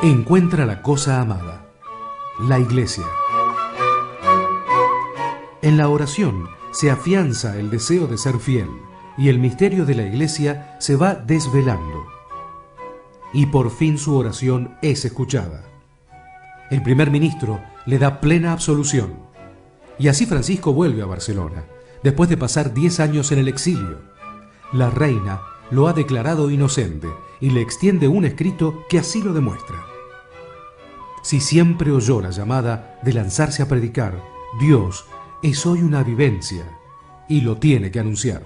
Encuentra la cosa amada, la Iglesia. En la oración se afianza el deseo de ser fiel y el misterio de la Iglesia se va desvelando. Y por fin su oración es escuchada. El primer ministro le da plena absolución. Y así Francisco vuelve a Barcelona, después de pasar 10 años en el exilio. La reina lo ha declarado inocente y le extiende un escrito que así lo demuestra. Si siempre oyó la llamada de lanzarse a predicar, Dios es hoy una vivencia y lo tiene que anunciar.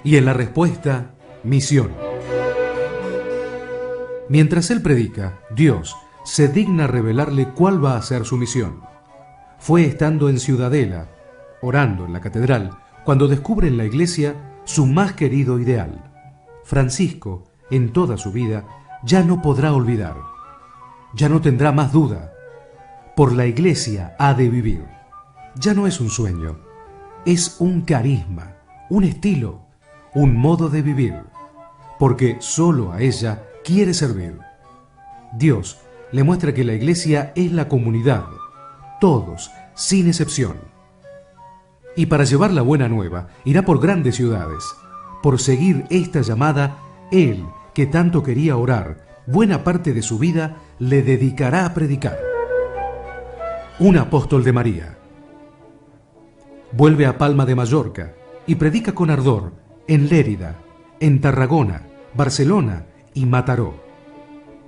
Y en la respuesta, misión. Mientras él predica, Dios se digna revelarle cuál va a ser su misión. Fue estando en Ciudadela, orando en la catedral, cuando descubre en la iglesia su más querido ideal. Francisco, en toda su vida, ya no podrá olvidar, ya no tendrá más duda. Por la iglesia ha de vivir. Ya no es un sueño, es un carisma, un estilo, un modo de vivir, porque solo a ella quiere servir. Dios le muestra que la iglesia es la comunidad, todos, sin excepción. Y para llevar la buena nueva, irá por grandes ciudades. Por seguir esta llamada, él, que tanto quería orar, buena parte de su vida le dedicará a predicar. Un apóstol de María. Vuelve a Palma de Mallorca y predica con ardor en Lérida, en Tarragona, Barcelona y Mataró.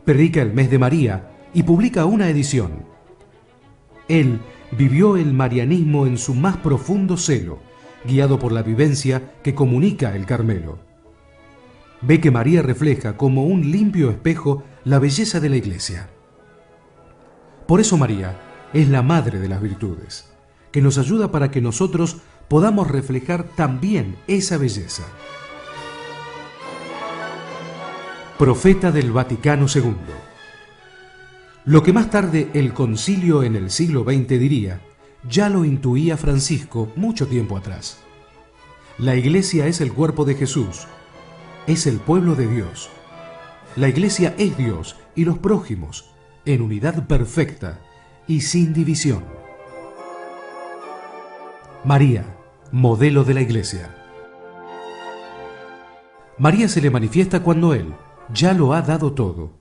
Predica el mes de María y publica una edición. Él vivió el marianismo en su más profundo celo, guiado por la vivencia que comunica el Carmelo. Ve que María refleja como un limpio espejo la belleza de la Iglesia. Por eso María es la madre de las virtudes, que nos ayuda para que nosotros podamos reflejar también esa belleza. Profeta del Vaticano II. Lo que más tarde el concilio en el siglo XX diría, ya lo intuía Francisco mucho tiempo atrás. La Iglesia es el cuerpo de Jesús, es el pueblo de Dios. La Iglesia es Dios y los prójimos, en unidad perfecta y sin división. María, modelo de la Iglesia. María se le manifiesta cuando Él ya lo ha dado todo,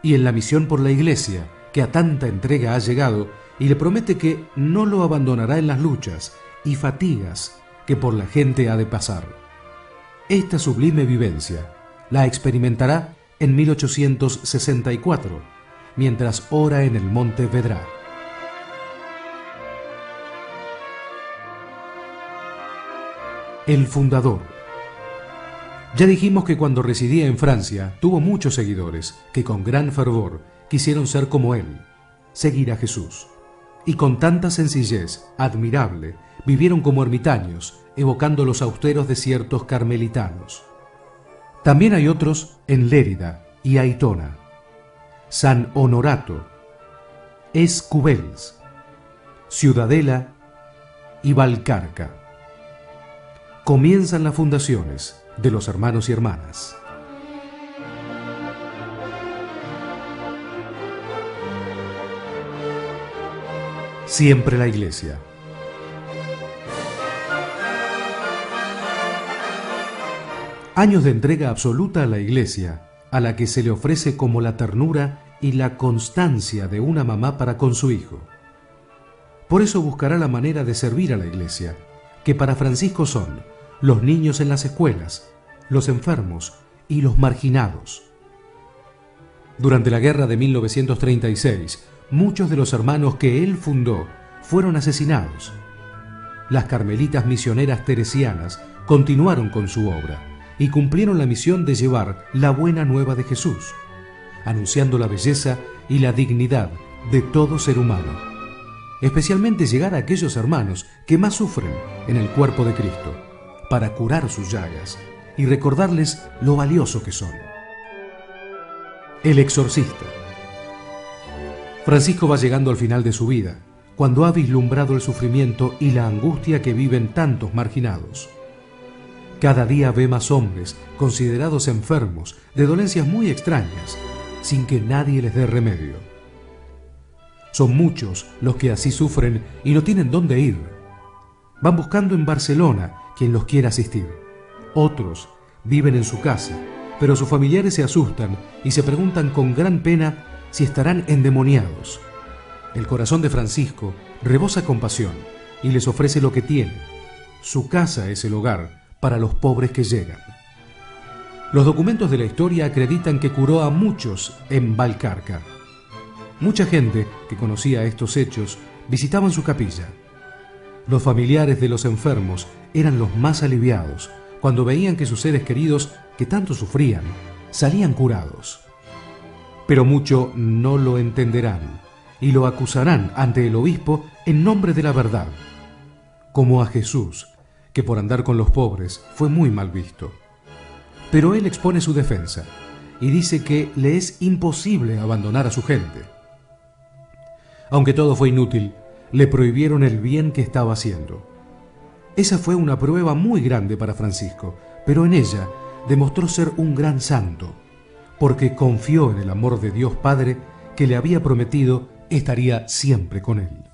y en la misión por la Iglesia, que a tanta entrega ha llegado, y le promete que no lo abandonará en las luchas y fatigas que por la gente ha de pasar. Esta sublime vivencia la experimentará en 1864, mientras ora en el Monte Vedrà. El fundador. Ya dijimos que cuando residía en Francia tuvo muchos seguidores que con gran fervor quisieron ser como él, seguir a Jesús. Y con tanta sencillez admirable vivieron como ermitaños, evocando los austeros desiertos carmelitanos. También hay otros en Lérida y Aitona, San Honorato, Escubels, Ciudadela y Valcarca. Comienzan las fundaciones de los hermanos y hermanas. Siempre la Iglesia. Años de entrega absoluta a la Iglesia, a la que se le ofrece como la ternura y la constancia de una mamá para con su hijo. Por eso buscará la manera de servir a la Iglesia, que para Francisco son los niños en las escuelas, los enfermos y los marginados. Durante la guerra de 1936, muchos de los hermanos que él fundó fueron asesinados. Las carmelitas misioneras teresianas continuaron con su obra y cumplieron la misión de llevar la buena nueva de Jesús, anunciando la belleza y la dignidad de todo ser humano, especialmente llegar a aquellos hermanos que más sufren en el cuerpo de Cristo, para curar sus llagas y recordarles lo valioso que son. El exorcista. Francisco va llegando al final de su vida, cuando ha vislumbrado el sufrimiento y la angustia que viven tantos marginados. Cada día ve más hombres considerados enfermos de dolencias muy extrañas, sin que nadie les dé remedio. Son muchos los que así sufren y no tienen dónde ir. Van buscando en Barcelona quien los quiera asistir. Otros viven en su casa, pero sus familiares se asustan y se preguntan con gran pena si estarán endemoniados. El corazón de Francisco rebosa compasión y les ofrece lo que tiene. Su casa es el hogar para los pobres que llegan. Los documentos de la historia acreditan que curó a muchos en Vallcarca. Mucha gente que conocía estos hechos visitaban su capilla. Los familiares de los enfermos eran los más aliviados cuando veían que sus seres queridos, que tanto sufrían, salían curados. Pero muchos no lo entenderán y lo acusarán ante el obispo en nombre de la verdad, como a Jesús, que por andar con los pobres fue muy mal visto. Pero él expone su defensa y dice que le es imposible abandonar a su gente. Aunque todo fue inútil, le prohibieron el bien que estaba haciendo. Esa fue una prueba muy grande para Francisco, pero en ella demostró ser un gran santo, porque confió en el amor de Dios Padre que le había prometido estaría siempre con él.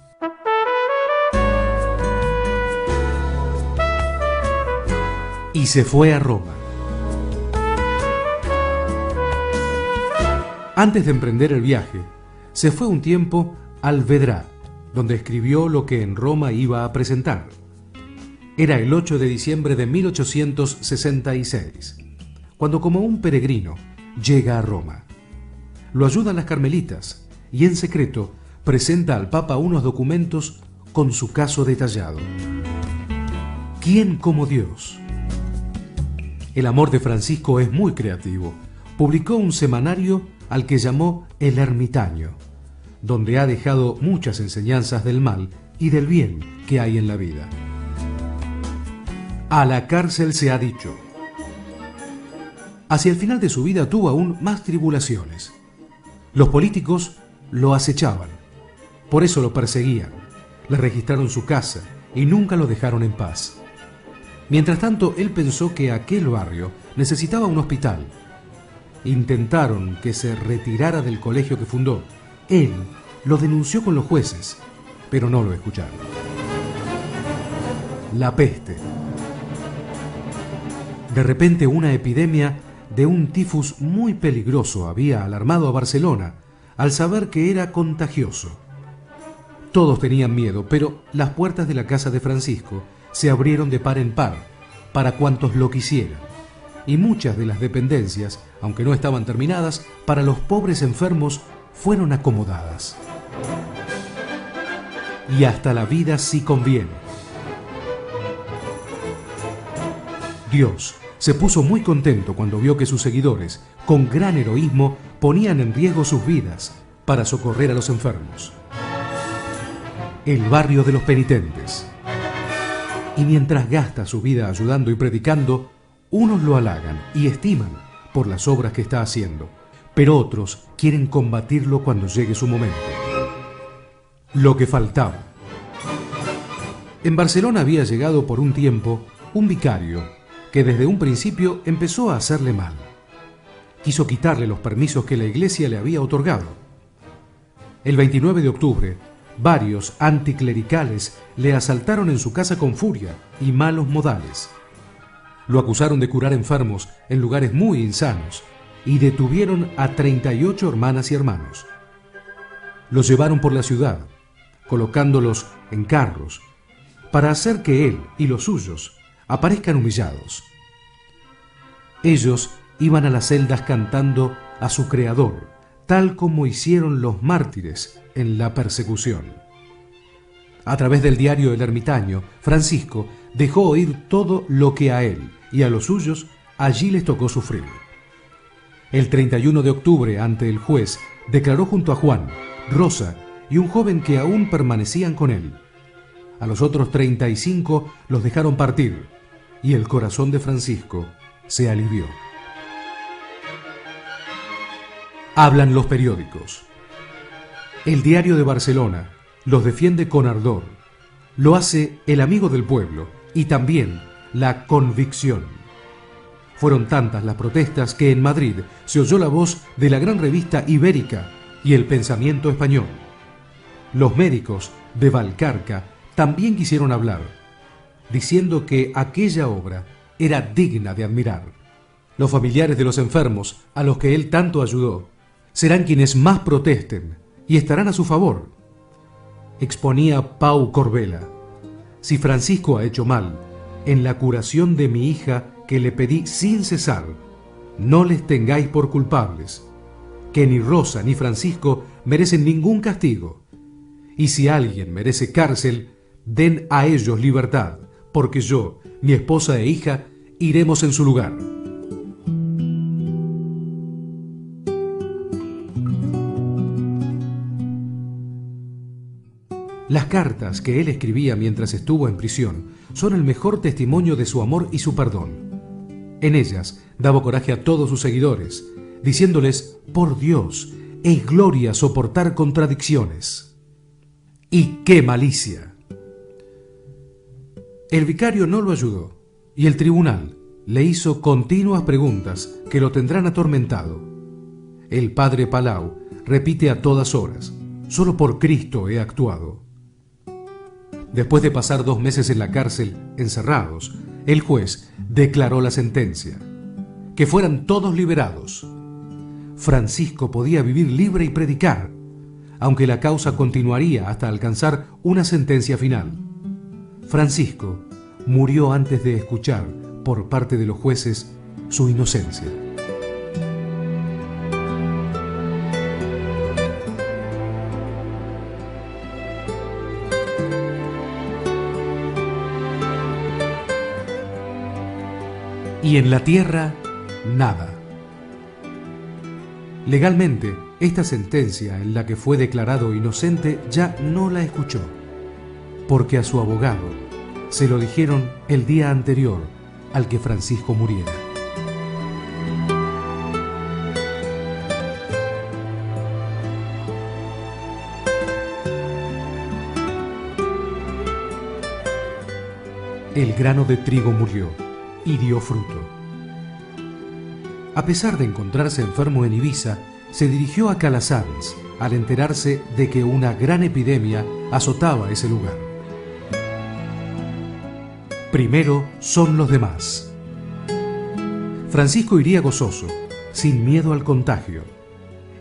Y se fue a Roma. Antes de emprender el viaje, se fue un tiempo al Vedrà, donde escribió lo que en Roma iba a presentar. Era el 8 de diciembre de 1866, cuando como un peregrino llega a Roma. Lo ayudan las carmelitas y en secreto presenta al Papa unos documentos con su caso detallado. ¿Quién como Dios? El amor de Francisco es muy creativo. Publicó un semanario al que llamó El Ermitaño, donde ha dejado muchas enseñanzas del mal y del bien que hay en la vida. A la cárcel se ha dicho. Hacia el final de su vida tuvo aún más tribulaciones. Los políticos lo acechaban, por eso lo perseguían, le registraron su casa y nunca lo dejaron en paz. Mientras tanto, él pensó que aquel barrio necesitaba un hospital. Intentaron que se retirara del colegio que fundó. Él lo denunció con los jueces, pero no lo escucharon. La peste. De repente, una epidemia de un tifus muy peligroso había alarmado a Barcelona al saber que era contagioso. Todos tenían miedo, pero las puertas de la casa de Francisco se abrieron de par en par para cuantos lo quisieran, y muchas de las dependencias, aunque no estaban terminadas, para los pobres enfermos fueron acomodadas. Y hasta la vida sí conviene. Dios se puso muy contento cuando vio que sus seguidores, con gran heroísmo, ponían en riesgo sus vidas para socorrer a los enfermos. El barrio de los penitentes. Y mientras gasta su vida ayudando y predicando, unos lo halagan y estiman por las obras que está haciendo, pero otros quieren combatirlo cuando llegue su momento. Lo que faltaba. En Barcelona había llegado por un tiempo un vicario que desde un principio empezó a hacerle mal. Quiso quitarle los permisos que la iglesia le había otorgado. El 29 de octubre, varios anticlericales le asaltaron en su casa con furia y malos modales. Lo acusaron de curar enfermos en lugares muy insanos y detuvieron a 38 hermanas y hermanos. Los llevaron por la ciudad, colocándolos en carros, para hacer que él y los suyos aparezcan humillados. Ellos iban a las celdas cantando a su Creador, tal como hicieron los mártires en la persecución. A través del diario El Ermitaño, Francisco dejó oír todo lo que a él y a los suyos allí les tocó sufrir. El 31 de octubre, ante el juez, declaró junto a Juan, Rosa y un joven que aún permanecían con él. A los otros 35 los dejaron partir, y el corazón de Francisco se alivió. Hablan los periódicos. El Diario de Barcelona los defiende con ardor. Lo hace El Amigo del Pueblo y también la convicción. Fueron tantas las protestas que en Madrid se oyó la voz de la gran revista Ibérica y el pensamiento español. Los médicos de Valcarca también quisieron hablar, diciendo que aquella obra era digna de admirar. Los familiares de los enfermos, a los que él tanto ayudó, serán quienes más protesten y estarán a su favor. Exponía Pau Corbella: si Francisco ha hecho mal en la curación de mi hija que le pedí sin cesar, no les tengáis por culpables, que ni Rosa ni Francisco merecen ningún castigo, y si alguien merece cárcel, den a ellos libertad, porque yo, mi esposa e hija, iremos en su lugar. Las cartas que él escribía mientras estuvo en prisión son el mejor testimonio de su amor y su perdón. En ellas daba coraje a todos sus seguidores, diciéndoles: por Dios, es gloria soportar contradicciones. ¡Y qué malicia! El vicario no lo ayudó, y el tribunal le hizo continuas preguntas que lo tendrán atormentado. El padre Palau repite a todas horas: solo por Cristo he actuado. Después de pasar 2 meses en la cárcel, encerrados, el juez declaró la sentencia: que fueran todos liberados. Francisco podía vivir libre y predicar, aunque la causa continuaría hasta alcanzar una sentencia final. Francisco murió antes de escuchar, por parte de los jueces, su inocencia. Y en la tierra, nada. Legalmente, esta sentencia en la que fue declarado inocente ya no la escuchó, porque a su abogado se lo dijeron el día anterior al que Francisco muriera. El grano de trigo murió y dio fruto. A pesar de encontrarse enfermo en Ibiza, se dirigió a Calasanz al enterarse de que una gran epidemia azotaba ese lugar. Primero son los demás. Francisco iría gozoso, sin miedo al contagio,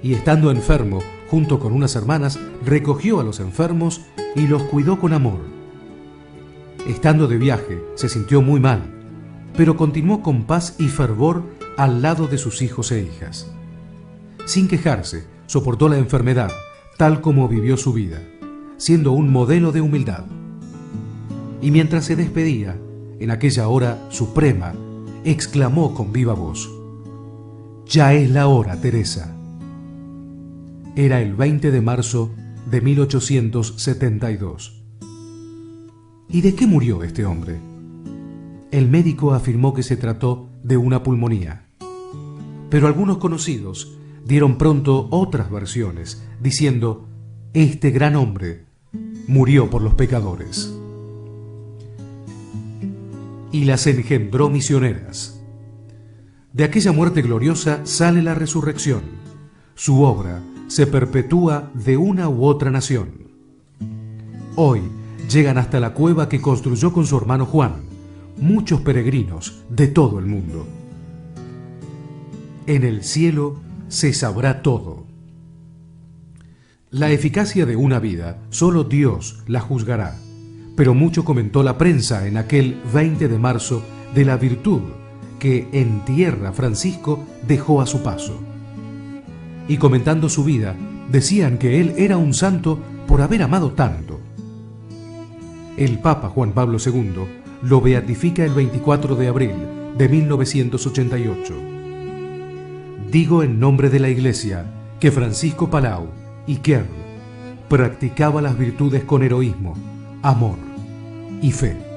y estando enfermo, junto con unas hermanas, recogió a los enfermos y los cuidó con amor. Estando de viaje, se sintió muy mal, pero continuó con paz y fervor al lado de sus hijos e hijas. Sin quejarse, soportó la enfermedad, tal como vivió su vida, siendo un modelo de humildad. Y mientras se despedía, en aquella hora suprema, exclamó con viva voz: «Ya es la hora, Teresa». Era el 20 de marzo de 1872. ¿Y de qué murió este hombre? El médico afirmó que se trató de una pulmonía, pero algunos conocidos dieron pronto otras versiones, diciendo: este gran hombre murió por los pecadores. Y las engendró misioneras. De aquella muerte gloriosa sale la resurrección. Su obra se perpetúa de una u otra nación. Hoy llegan hasta la cueva que construyó con su hermano Juan muchos peregrinos de todo el mundo. En el cielo se sabrá todo. La eficacia de una vida solo Dios la juzgará, pero mucho comentó la prensa en aquel 20 de marzo de la virtud que en tierra Francisco dejó a su paso. Y comentando su vida, decían que él era un santo por haber amado tanto. El Papa Juan Pablo II lo beatifica el 24 de abril de 1988. Digo en nombre de la Iglesia que Francisco Palau y Kerr practicaba las virtudes con heroísmo, amor y fe.